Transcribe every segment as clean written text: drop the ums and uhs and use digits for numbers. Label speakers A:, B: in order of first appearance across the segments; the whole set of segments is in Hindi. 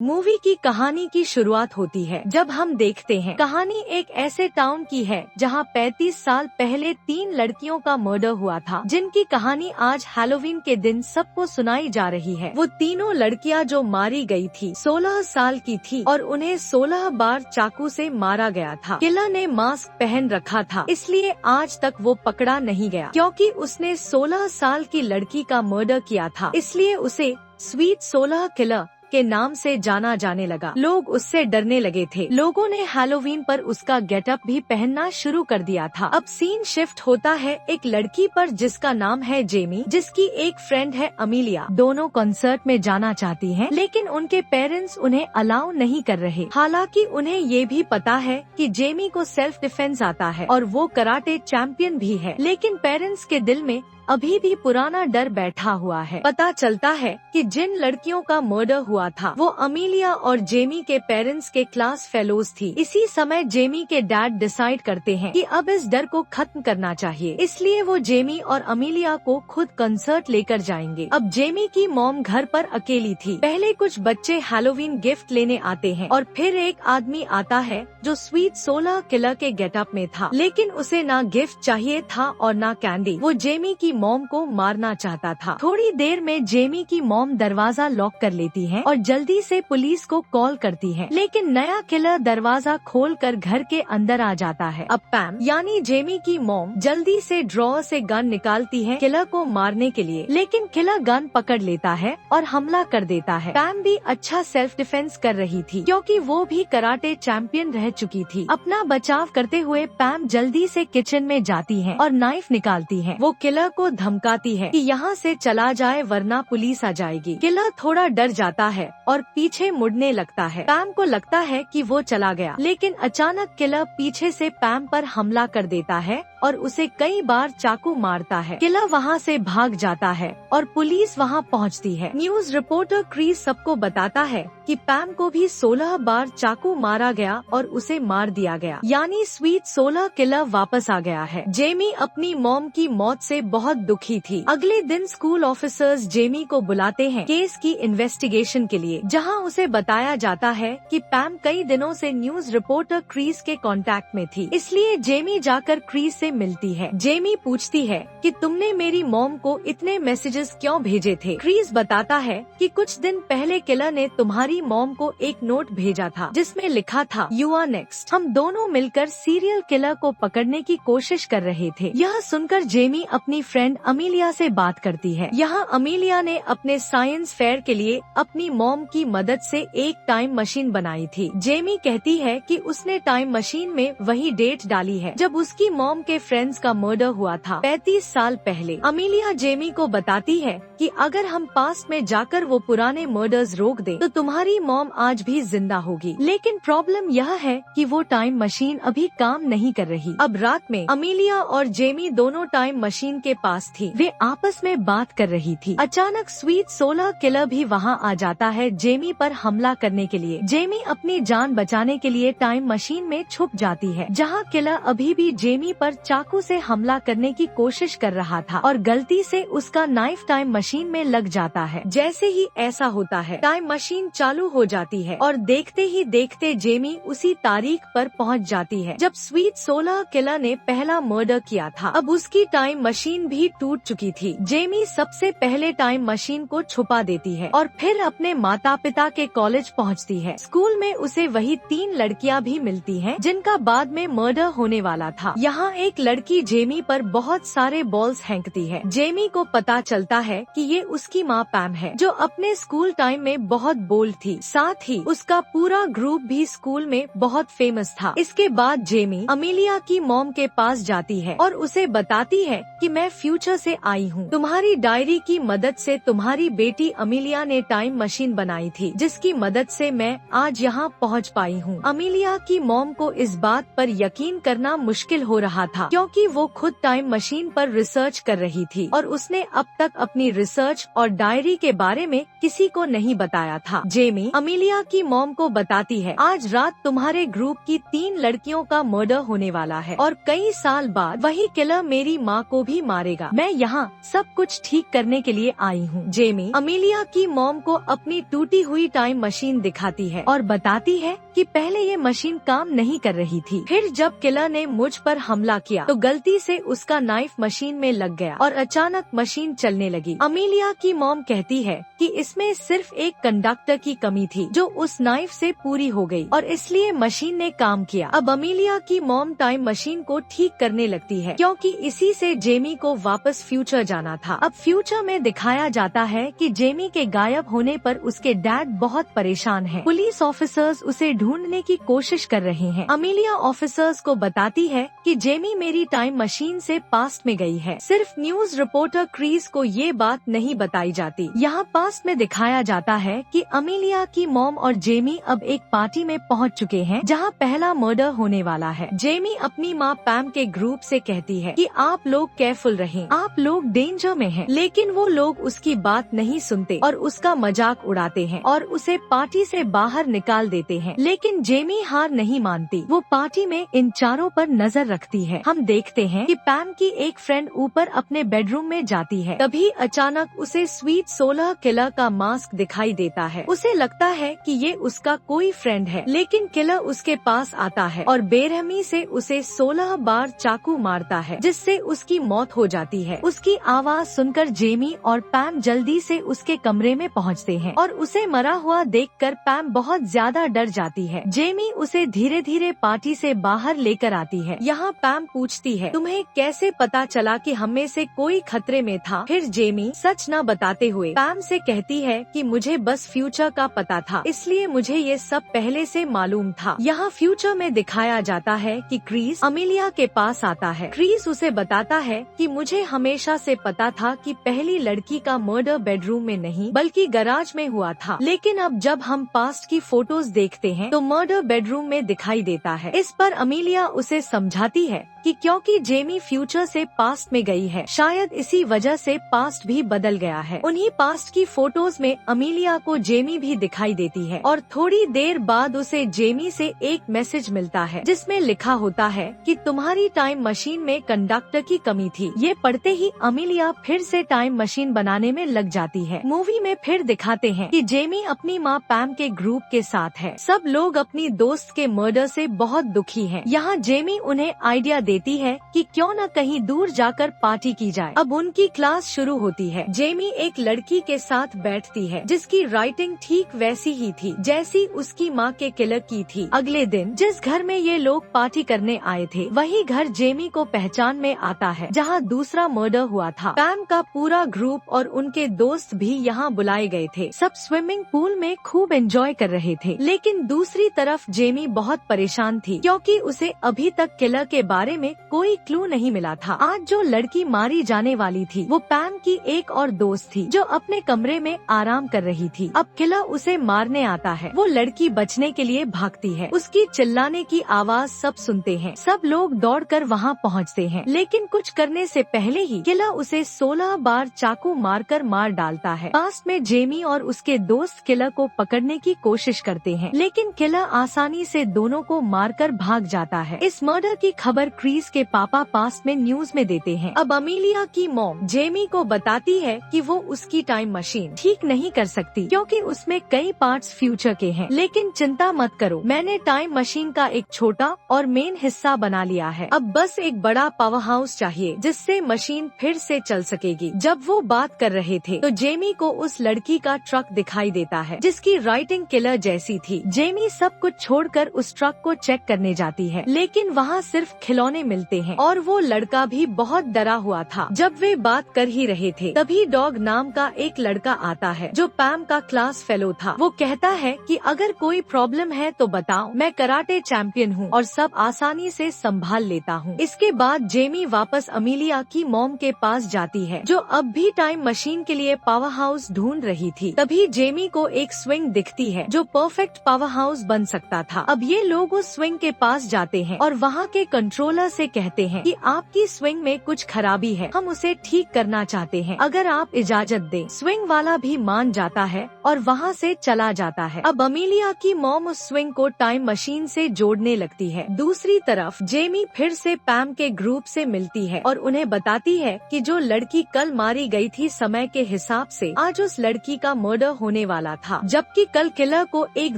A: मूवी की कहानी की शुरुआत होती है जब हम देखते हैं कहानी एक ऐसे टाउन की है जहां 35 साल पहले 3 लड़कियों का मर्डर हुआ था, जिनकी कहानी आज हैलोवीन के दिन सबको सुनाई जा रही है। वो तीनों लड़कियां जो मारी गई थी 16 साल की थी और उन्हें 16 बार चाकू से मारा गया था। किलर ने मास्क पहन रखा था, इसलिए आज तक वो पकड़ा नहीं गया। क्योंकि उसने 16 साल की लड़की का मर्डर किया था, इसलिए उसे स्वीट 16 किलर के नाम से जाना जाने लगा। लोग उससे डरने लगे थे। लोगों ने हैलोवीन पर उसका गेटअप भी पहनना शुरू कर दिया था। अब सीन शिफ्ट होता है एक लड़की पर जिसका नाम है जेमी, जिसकी एक फ्रेंड है अमीलिया। दोनों कॉन्सर्ट में जाना चाहती हैं, लेकिन उनके पेरेंट्स उन्हें अलाउ नहीं कर रहे। हालांकि उन्हें ये भी पता है कि जेमी को सेल्फ डिफेंस आता है और वो कराटे चैंपियन भी है, लेकिन पेरेंट्स के दिल में अभी भी पुराना डर बैठा हुआ है। पता चलता है कि जिन लड़कियों का मर्डर हुआ था वो अमीलिया और जेमी के पेरेंट्स के क्लास फेलोज थी। इसी समय जेमी के डैड डिसाइड करते हैं कि अब इस डर को खत्म करना चाहिए, इसलिए वो जेमी और अमीलिया को खुद कंसर्ट लेकर जाएंगे। अब जेमी की मॉम घर पर अकेली थी। पहले कुछ बच्चे हैलोवीन गिफ्ट लेने आते हैं और फिर एक आदमी आता है जो स्वीट 16 किलर के गेटअप में था, लेकिन उसे ना गिफ्ट चाहिए था और ना कैंडी। वो जेमी की मॉम को मारना चाहता था। थोड़ी देर में जेमी की मॉम दरवाजा लॉक कर लेती है और जल्दी से पुलिस को कॉल करती है, लेकिन नया किलर दरवाजा खोलकर घर के अंदर आ जाता है। अब पैम यानी जेमी की मॉम जल्दी से ड्रॉअर से गन निकालती है किलर को मारने के लिए, लेकिन किलर गन पकड़ लेता है और हमला कर देता है। पैम भी अच्छा सेल्फ डिफेंस कर रही थी क्योंकि वो भी कराटे चैंपियन रह चुकी थी। अपना बचाव करते हुए पैम जल्दी से किचन में जाती है और नाइफ निकालती है। वो किलर को धमकाती है कि यहाँ से चला जाए वरना पुलिस आ जाएगी। किलर थोड़ा डर जाता है और पीछे मुड़ने लगता है। पैम को लगता है कि वो चला गया, लेकिन अचानक किलर पीछे से पैम पर हमला कर देता है और उसे कई बार चाकू मारता है। किलर वहाँ से भाग जाता है और पुलिस वहाँ पहुँचती है। न्यूज रिपोर्टर क्रीस सबको बताता है कि पैम को भी 16 बार चाकू मारा गया और उसे मार दिया गया, यानी स्वीट 16 किलर वापस आ गया है। जेमी अपनी मॉम की मौत से बहुत दुखी थी। अगले दिन स्कूल ऑफिसर्स जेमी को बुलाते हैं केस की इन्वेस्टिगेशन के लिए, जहां उसे बताया जाता है कि पैम कई दिनों से न्यूज रिपोर्टर क्रीस के कांटेक्ट में थी, इसलिए जेमी जाकर क्रीस से मिलती है। जेमी पूछती है कि तुमने मेरी मॉम को इतने मैसेजेस क्यों भेजे थे। क्रीस बताता है कि कुछ दिन पहले किलर ने तुम्हारी मॉम को एक नोट भेजा था जिसमें लिखा था यू आर नेक्स्ट। हम दोनों मिलकर सीरियल किलर को पकड़ने की कोशिश कर रहे थे। यह सुनकर जेमी अपनी फ्रेंड अमीलिया से बात करती है। यहाँ अमीलिया ने अपने साइंस फेयर के लिए अपनी मॉम की मदद से एक टाइम मशीन बनाई थी। जेमी कहती है कि उसने टाइम मशीन में वही डेट डाली है जब उसकी मॉम के फ्रेंड्स का मर्डर हुआ था 35 साल पहले। अमीलिया जेमी को बताती है कि अगर हम पास्ट में जाकर वो पुराने मर्डर्स रोक दें तो तुम्हारी मॉम आज भी जिंदा होगी, लेकिन प्रॉब्लम यह है कि वो टाइम मशीन अभी काम नहीं कर रही। अब रात में अमीलिया और जेमी दोनों टाइम मशीन के पास थी। वे आपस में बात कर रही थी। अचानक स्वीट 16 किलर भी वहाँ आ जाता है जेमी पर हमला करने के लिए। जेमी अपनी जान बचाने के लिए टाइम मशीन में छुप जाती है, जहाँ किलर अभी भी जेमी पर चाकू से हमला करने की कोशिश कर रहा था और गलती से उसका नाइफ टाइम मशीन में लग जाता है। जैसे ही ऐसा होता है टाइम मशीन चालू हो जाती है और देखते ही देखते जेमी उसी तारीख पर पहुंच जाती है जब स्वीट 16 किलर ने पहला मर्डर किया था। अब उसकी टाइम मशीन भी टूट चुकी थी। जेमी सबसे पहले टाइम मशीन को छुपा देती है और फिर अपने माता पिता के कॉलेज पहुंचती है। स्कूल में उसे वही 3 लड़कियां भी मिलती हैं जिनका बाद में मर्डर होने वाला था। यहाँ एक लड़की जेमी पर बहुत सारे बॉल्स फेंकती है। जेमी को पता चलता है कि ये उसकी माँ पैम है, जो अपने स्कूल टाइम में बहुत बोल्ड थी। साथ ही उसका पूरा ग्रुप भी स्कूल में बहुत फेमस था। इसके बाद जेमी अमीलिया की मॉम के पास जाती है और उसे बताती है कि मैं फ्यूचर से आई हूँ। तुम्हारी डायरी की मदद से तुम्हारी बेटी अमीलिया ने टाइम मशीन बनाई थी, जिसकी मदद से मैं आज यहाँ पहुँच पाई हूँ। अमीलिया की मॉम को इस बात पर यकीन करना मुश्किल हो रहा था क्योंकि वो खुद टाइम मशीन पर रिसर्च कर रही थी और उसने अब तक अपनी रिसर्च और डायरी के बारे में किसी को नहीं बताया था। जेमी अमीलिया की मॉम को बताती है, आज रात तुम्हारे ग्रुप की 3 लड़कियों का मर्डर होने वाला है और कई साल बाद वही किलर मेरी माँ को भी मारेगा। मैं यहाँ सब कुछ ठीक करने के लिए आई हूँ। जेमी अमीलिया की मॉम को अपनी टूटी हुई टाइम मशीन दिखाती है और बताती है कि पहले ये मशीन काम नहीं कर रही थी। फिर जब किलर ने मुझ पर हमला किया तो गलती से उसका नाइफ मशीन में लग गया और अचानक मशीन चलने लगी। अमीलिया की मॉम कहती है कि इसमें सिर्फ एक कंडक्टर की कमी थी जो उस नाइफ से पूरी हो गई और इसलिए मशीन ने काम किया। अब अमीलिया की मॉम टाइम मशीन को ठीक करने लगती है क्योंकि इसी से जेमी को वापस फ्यूचर जाना था। अब फ्यूचर में दिखाया जाता है कि जेमी के गायब होने पर उसके डैड बहुत परेशान हैं। पुलिस ऑफिसर्स उसे ढूंढने की कोशिश कर रहे हैं। अमीलिया ऑफिसर्स को बताती है कि जेमी मेरी टाइम मशीन से पास्ट में गई है। सिर्फ न्यूज रिपोर्टर क्रीज को ये बात नहीं बताई जाती। यहाँ पास्ट में दिखाया जाता है कि अमीलिया की मॉम और जेमी अब एक पार्टी में पहुँच चुके हैं जहाँ पहला मर्डर होने वाला है। जेमी अपनी माँ पैम के ग्रुप से कहती है कि आप लोग केयरफुल रहें, आप लोग डेंजर में हैं। लेकिन वो लोग उसकी बात नहीं सुनते और उसका मजाक उड़ाते हैं और उसे पार्टी से बाहर निकाल देते हैं। लेकिन जेमी हार नहीं मानती, वो पार्टी में इन चारों पर नजर रखती है। हम देखते हैं कि पैम की एक फ्रेंड ऊपर अपने बेडरूम में जाती है। तभी अचानक उसे स्वीट 16 किलर का मास्क दिखाई देता है। उसे लगता है कि ये उसका कोई फ्रेंड है, लेकिन किलर उसके पास आता है और बेरहमी से उसे 16 बार चाकू मारता है जिससे उसकी मौत हो जाती है। उसकी आवाज सुनकर जेमी और पैम जल्दी से उसके कमरे में पहुंचते हैं और उसे मरा हुआ देखकर पैम बहुत ज्यादा डर जाती है। जेमी उसे धीरे धीरे पार्टी से बाहर लेकर आती है। यहाँ पैम पूछती है, तुम्हें कैसे पता चला कि हम में से कोई खतरे में था? फिर जेमी सच न बताते हुए पैम से कहती है कि मुझे बस फ्यूचर का पता था, इसलिए मुझे ये सब पहले से मालूम था। यहाँ फ्यूचर में दिखाया जाता है कि क्रीज अमीलिया के पास आता है। क्रीज उसे बताता है कि मुझे हमेशा से पता था कि पहली लड़की का मर्डर बेडरूम में नहीं बल्कि गैराज में हुआ था, लेकिन अब जब हम पास्ट की फोटोज देखते हैं तो मर्डर बेडरूम में दिखाई देता है। इस पर अमीलिया उसे समझाती है कि क्योंकि जेमी फ्यूचर से पास्ट में गई है, शायद इसी वजह से पास्ट भी बदल गया है। उन्हीं पास्ट की फोटोज में अमीलिया को जेमी भी दिखाई देती है और थोड़ी देर बाद उसे जेमी से एक मैसेज मिलता है जिसमें लिखा होता है कि तुम्हारी टाइम मशीन में कंडक्टर की कमी थी। ये पढ़ते ही अमीलिया फिर से टाइम मशीन बनाने में लग जाती है। मूवी में फिर दिखाते हैं कि जेमी अपनी माँ पैम के ग्रुप के साथ है। सब लोग अपनी दोस्त के मर्डर से बहुत दुखी हैं। यहाँ जेमी उन्हें आइडिया देती है कि क्यों न कहीं दूर जाकर पार्टी की जाए। अब उनकी क्लास शुरू होती है। जेमी एक लड़की के साथ बैठती है जिसकी राइटिंग ठीक वैसी ही थी जैसी उसकी माँ के किलर की थी। अगले दिन जिस घर में ये लोग पार्टी करने आए थे वही घर जेमी को पहचान में आता है जहाँ दूसरा मर्डर हुआ था। पैम का पूरा ग्रुप और उनके दोस्त भी यहाँ बुलाए गए थे। सब स्विमिंग पूल में खूब एंजॉय कर रहे थे, लेकिन दूसरी तरफ जेमी बहुत परेशान थी क्योंकि उसे अभी तक किलर के बारे में कोई क्लू नहीं मिला था। आज जो लड़की मारी जाने वाली थी वो पैम की एक और दोस्त थी जो अपने कमरे में आराम कर रही थी। अब किलर उसे मारने आता है। वो लड़की बचने के लिए भागती है। उसकी चिल्लाने की आवाज सब सुनते हैं। सब लोग दौड़कर वहाँ पहुँचते हैं, लेकिन कुछ करने से पहले ही किलर उसे 16 बार चाकू मारकर मार डालता है। पास्ट में जेमी और उसके दोस्त किलर को पकड़ने की कोशिश करते हैं, लेकिन किलर आसानी से दोनों को मारकर भाग जाता है। इस मर्डर की खबर क्रीज के पापा पास्ट में न्यूज में देते हैं। अब अमीलिया की मॉम जेमी को बताती है कि वो उसकी टाइम मशीन ठीक नहीं कर सकती क्योंकि उसमें कई पार्ट्स फ्यूचर के हैं। लेकिन चिंता मत करो, मैंने टाइम मशीन का एक छोटा और मेन हिस्सा बना लिया है। अब बस एक बड़ा पावर हाउस चाहिए जिससे मशीन फिर से चल सकेगी। जब वो बात कर रहे थे तो जेमी को उस लड़की का ट्रक दिखाई देता है जिसकी राइटिंग किलर जैसी थी। जेमी सब कुछ छोड़कर उस ट्रक को चेक करने जाती है, लेकिन वहाँ सिर्फ खिलौने मिलते हैं और वो लड़का भी बहुत डरा हुआ था। जब वे बात कर ही रहे थे तभी डॉग नाम का एक लड़का आता है जो पैम का क्लास फेलो था। वो कहता है कि अगर कोई प्रॉब्लम है तो बताओ, मैं कराटे चैंपियन हूँ और सब आसानी से संभाल लेता हूँ। इसके बाद जेमी वापस अमीलिया की मॉम के पास जाती है जो अब भी टाइम मशीन के लिए पावर हाउस ढूंढ रही थी। तभी जेमी को एक स्विंग दिखती है जो परफेक्ट पावर हाउस बन सकता था। अब ये लोग उस स्विंग के पास जाते हैं और वहाँ के कंट्रोलर किलर से कहते हैं कि आपकी स्विंग में कुछ खराबी है, हम उसे ठीक करना चाहते हैं, अगर आप इजाजत दें। स्विंग वाला भी मान जाता है और वहाँ से चला जाता है। अब अमीलिया की मॉम उस स्विंग को टाइम मशीन से जोड़ने लगती है। दूसरी तरफ जेमी फिर से पैम के ग्रुप से मिलती है और उन्हें बताती है कि जो लड़की कल मारी गई थी, समय के हिसाब से आज उस लड़की का मर्डर होने वाला था, जबकि कल किलर को एक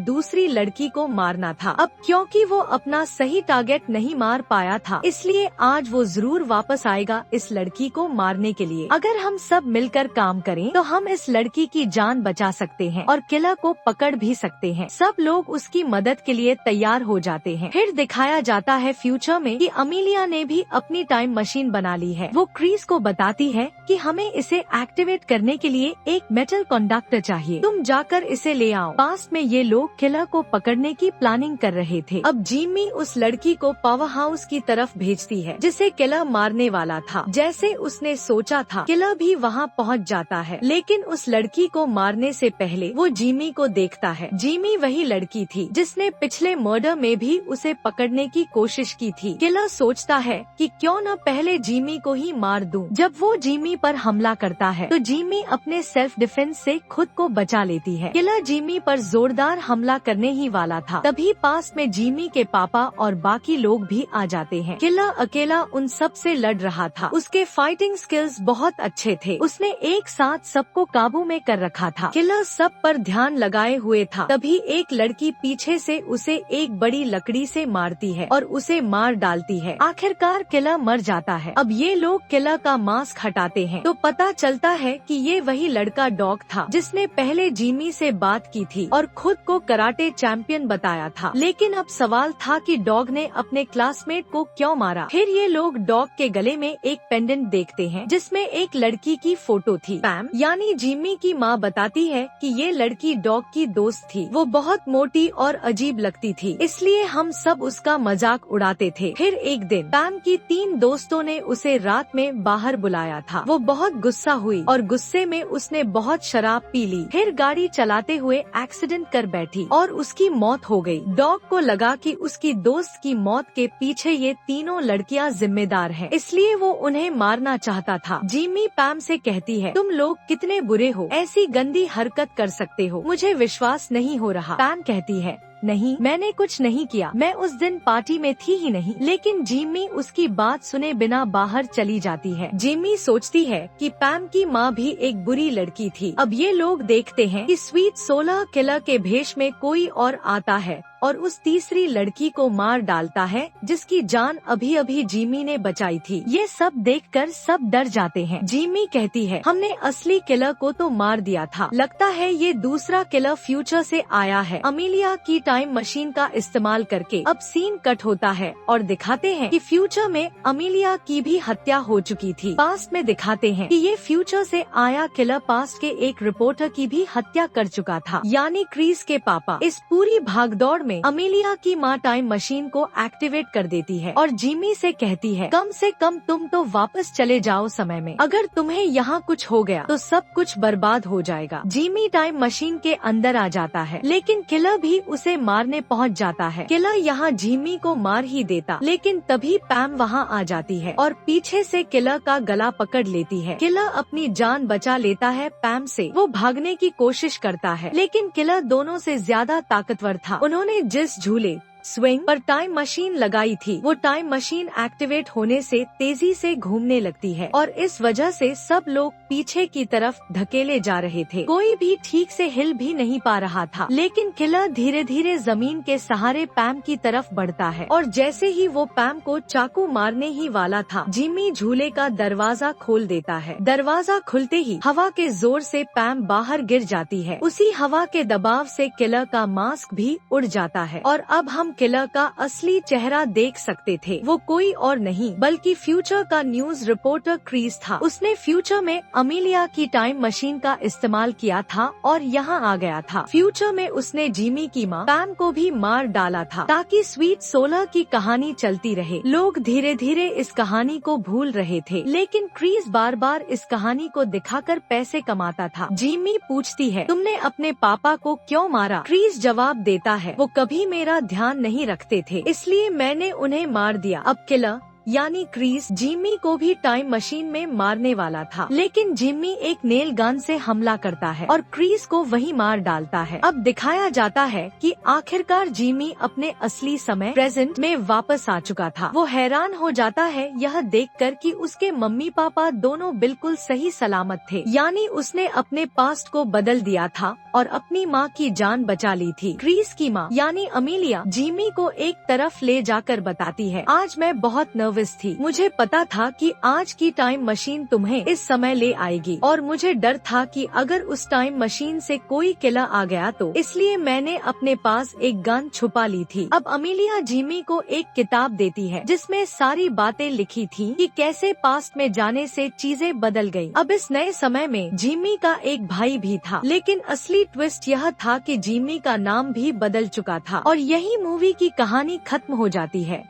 A: दूसरी लड़की को मारना था। अब क्योंकि वो अपना सही टारगेट नहीं मार पाया था, इसलिए आज वो जरूर वापस आएगा इस लड़की को मारने के लिए। अगर हम सब मिलकर काम करें तो हम इस लड़की की जान बचा सकते हैं और किलर को पकड़ भी सकते हैं। सब लोग उसकी मदद के लिए तैयार हो जाते हैं। फिर दिखाया जाता है फ्यूचर में कि अमीलिया ने भी अपनी टाइम मशीन बना ली है। वो क्रिस को बताती है कि हमें इसे एक्टिवेट करने के लिए एक मेटल कंडक्टर चाहिए, तुम जाकर इसे ले आओ। पास में ये लोग किलर को पकड़ने की प्लानिंग कर रहे थे। अब जिमी उस लड़की को पावर हाउस की तरफ भेजती है जिसे किलर मारने वाला था। जैसे उसने सोचा था, किलर भी वहाँ पहुँच जाता है, लेकिन उस लड़की को मारने से पहले वो जिमी को देखता है। जिमी वही लड़की थी जिसने पिछले मर्डर में भी उसे पकड़ने की कोशिश की थी। किलर सोचता है कि क्यों न पहले जिमी को ही मार दूं। जब वो जिमी पर हमला करता है तो जिमी अपने सेल्फ डिफेंस से खुद को बचा लेती है। किलर जिमी पर जोरदार हमला करने ही वाला था, तभी पास में जिमी के पापा और बाकी लोग भी आ जाते हैं। किलर अकेला उन सब से लड़ रहा था। उसके फाइटिंग स्किल्स बहुत अच्छे थे, उसने एक साथ सबको काबू में कर रखा था। किलर सब पर ध्यान लगाए हुए था। तभी एक लड़की पीछे से उसे एक बड़ी लकड़ी से मारती है और उसे मार डालती है। आखिरकार किलर मर जाता है। अब ये लोग किलर का मास्क हटाते हैं तो पता चलता है कि ये वही लड़का डॉग था जिसने पहले जिमी से बात की थी और खुद को कराटे चैंपियन बताया था। लेकिन अब सवाल था कि डॉग ने अपने क्लासमेट को क्यों मारा। फिर ये लोग डॉग के गले में एक पेंडेंट देखते हैं जिसमें एक लड़की की फोटो थी। पैम यानी जिमी की माँ बताती है कि ये लड़की डॉग की दोस्त थी। वो बहुत मोटी और अजीब लगती थी, इसलिए हम सब उसका मजाक उड़ाते थे। फिर एक दिन पैम की 3 दोस्तों ने उसे रात में बाहर बुलाया था। वो बहुत गुस्सा हुई और गुस्से में उसने बहुत शराब पी ली। फिर गाड़ी चलाते हुए एक्सीडेंट कर बैठी और उसकी मौत हो गई। डॉग को लगा कि उसकी दोस्त की मौत के पीछे ये तीनों लड़कियां जिम्मेदार हैं, इसलिए वो उन्हें मारना चाहता था। जिमी पैम से कहती है, तुम लोग कितने बुरे हो, ऐसी गंदी हरकत कर सकते हो, मुझे विश्वास नहीं हो रहा। पैम कहती है, नहीं, मैंने कुछ नहीं किया, मैं उस दिन पार्टी में थी ही नहीं। लेकिन जिमी उसकी बात सुने बिना बाहर चली जाती है। जिमी सोचती है कि पैम की माँ भी एक बुरी लड़की थी। अब ये लोग देखते हैं कि स्वीट 16 किलर के भेष में कोई और आता है और उस तीसरी लड़की को मार डालता है जिसकी जान अभी अभी जिमी ने बचाई थी। ये सब देखकर सब डर जाते हैं। जिमी कहती है, हमने असली किलर को तो मार दिया था, लगता है ये दूसरा किलर फ्यूचर से आया है। अमीलिया की टाइम मशीन का इस्तेमाल करके अब सीन कट होता है और दिखाते हैं कि फ्यूचर में अमीलिया की भी हत्या हो चुकी थी। पास्ट में दिखाते हैं कि ये फ्यूचर से आया किलर पास्ट के एक रिपोर्टर की भी हत्या कर चुका था, यानी क्रिस के पापा। इस पूरी भागदौड़ में अमीलिया की माँ टाइम मशीन को एक्टिवेट कर देती है और जिमी से कहती है, कम से कम तुम तो वापस चले जाओ समय में, अगर तुम्हें यहाँ कुछ हो गया तो सब कुछ बर्बाद हो जाएगा। जिमी टाइम मशीन के अंदर आ जाता है, लेकिन किलर भी उसे मारने पहुँच जाता है। किलर यहाँ जिमी को मार ही देता, लेकिन तभी पैम वहाँ आ जाती है और पीछे से किलर का गला पकड़ लेती है। किलर अपनी जान बचा लेता है पैम से। वो भागने की कोशिश करता है, लेकिन किलर दोनों से ज्यादा ताकतवर था। उन्होंने जिस झूले स्विंग पर टाइम मशीन लगाई थी, वो टाइम मशीन एक्टिवेट होने से तेजी से घूमने लगती है और इस वजह से सब लोग पीछे की तरफ धकेले जा रहे थे। कोई भी ठीक से हिल भी नहीं पा रहा था, लेकिन किलर धीरे धीरे जमीन के सहारे पैम की तरफ बढ़ता है और जैसे ही वो पैम को चाकू मारने ही वाला था, जिमी झूले का दरवाजा खोल देता है। दरवाजा खुलते ही हवा के जोर से पैम बाहर गिर जाती है। उसी हवा के दबाव से किलर का मास्क भी उड़ जाता है और अब हम किलर का असली चेहरा देख सकते थे। वो कोई और नहीं बल्कि फ्यूचर का न्यूज रिपोर्टर क्रिस था। उसने फ्यूचर में अमीलिया की टाइम मशीन का इस्तेमाल किया था और यहाँ आ गया था। फ्यूचर में उसने जिमी की माँ पैम को भी मार डाला था ताकि स्वीट 16 की कहानी चलती रहे। लोग धीरे धीरे इस कहानी को भूल रहे थे, लेकिन क्रिस बार बार इस कहानी को दिखाकर पैसे कमाता था। जिमी पूछती है, तुमने अपने पापा को क्यों मारा? क्रिस जवाब देता है, वो कभी मेरा ध्यान नहीं रखते थे, इसलिए मैंने उन्हें मार दिया। अब किलर यानी क्रिस जिमी को भी टाइम मशीन में मारने वाला था, लेकिन जिमी एक नेल गन से हमला करता है और क्रिस को वही मार डालता है। अब दिखाया जाता है कि आखिरकार जिमी अपने असली समय प्रेजेंट में वापस आ चुका था। वो हैरान हो जाता है यह देखकर कि उसके मम्मी पापा दोनों बिल्कुल सही सलामत थे, यानी उसने अपने पास्ट को बदल दिया था और अपनी माँ की जान बचा ली थी। क्रिस की माँ यानी अमीलिया जिमी को एक तरफ ले जाकर बताती है, आज मैं बहुत नर्वस थी, मुझे पता था कि आज की टाइम मशीन तुम्हें इस समय ले आएगी और मुझे डर था कि अगर उस टाइम मशीन से कोई किला आ गया तो इसलिए मैंने अपने पास एक गन छुपा ली थी। अब अमीलिया जिमी को एक किताब देती है जिसमें सारी बातें लिखी थी कि कैसे पास्ट में जाने से चीजें बदल गयी। अब इस नए समय में जिमी का एक भाई भी था, लेकिन असली ट्विस्ट यह था कि जिमी का नाम भी बदल चुका था और यही मूवी की कहानी खत्म हो जाती है।